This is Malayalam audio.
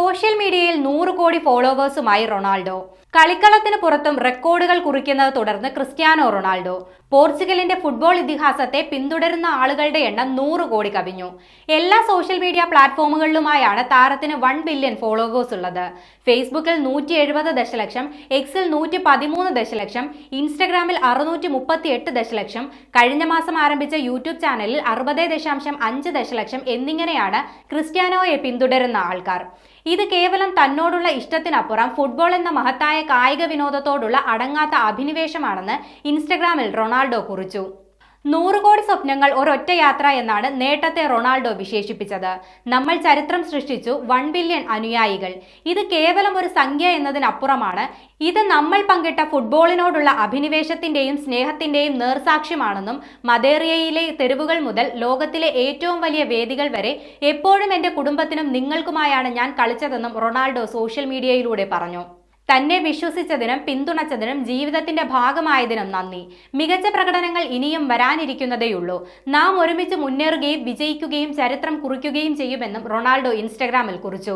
സോഷ്യൽ മീഡിയയിൽ 100 കോടി ഫോളോവേഴ്സുമായി റൊണാൾഡോ. കളിക്കളത്തിന് പുറത്തും റെക്കോർഡുകൾ കുറിക്കുന്നത് തുടർന്ന് ക്രിസ്ത്യാനോ റൊണാൾഡോ. പോർച്ചുഗലിന്റെ ഫുട്ബോൾ ഇതിഹാസത്തെ പിന്തുടരുന്ന ആളുകളുടെ എണ്ണം 100 കോടി കവിഞ്ഞു. എല്ലാ സോഷ്യൽ മീഡിയ പ്ലാറ്റ്ഫോമുകളിലുമായാണ് താരത്തിന് 1 ബില്യൺ ഫോളോവേഴ്സ് ഉള്ളത്. ഫേസ്ബുക്കിൽ 170 ദശലക്ഷം, എക്സിൽ 113 ദശലക്ഷം, ഇൻസ്റ്റഗ്രാമിൽ 638 ദശലക്ഷം, കഴിഞ്ഞ മാസം ആരംഭിച്ച യൂട്യൂബ് ചാനലിൽ 60.5 ദശലക്ഷം എന്നിങ്ങനെയാണ് ക്രിസ്ത്യാനോയെ പിന്തുടരുന്ന ആൾക്കാർ. ഇത് കേവലം തന്നോടുള്ള ഇഷ്ടത്തിനപ്പുറം ഫുട്ബോൾ എന്ന മഹത്തായ കായിക വിനോദത്തോടുള്ള അടങ്ങാത്ത അഭിനിവേശമാണെന്ന് ഇൻസ്റ്റഗ്രാമിൽ റൊണാൾഡോ കുറിച്ചു. 100 കോടി സ്വപ്നങ്ങൾ ഒരൊറ്റ യാത്ര എന്നാണ് നേട്ടത്തെ റൊണാൾഡോ വിശേഷിപ്പിച്ചത്. നമ്മൾ ചരിത്രം സൃഷ്ടിച്ചു, 1 ബില്യൺ അനുയായികൾ. ഇത് കേവലം ഒരു സംഖ്യ എന്നതിനപ്പുറമാണ്. ഇത് നമ്മൾ പങ്കിട്ട ഫുട്ബോളിനോടുള്ള അഭിനിവേശത്തിന്റെയും സ്നേഹത്തിന്റെയും നേർസാക്ഷ്യമാണെന്നും മദേറിയയിലെ തെരുവുകൾ മുതൽ ലോകത്തിലെ ഏറ്റവും വലിയ വേദികൾ വരെ എപ്പോഴും എന്റെ കുടുംബത്തിനും നിങ്ങൾക്കുമായാണ് ഞാൻ കളിച്ചതെന്നും റൊണാൾഡോ സോഷ്യൽ മീഡിയയിലൂടെ പറഞ്ഞു. തന്നെ വിശ്വസിച്ചതിനും പിന്തുണച്ചതിനും ജീവിതത്തിന്റെ ഭാഗമായതിനും നന്ദി. മികച്ച പ്രകടനങ്ങൾ ഇനിയും വരാനിരിക്കുന്നതേയുള്ളൂ. നാം ഒരുമിച്ച് മുന്നേറുകയും വിജയിക്കുകയും ചരിത്രം കുറിക്കുകയും ചെയ്യുമെന്നും റൊണാൾഡോ ഇൻസ്റ്റഗ്രാമിൽ കുറിച്ചു.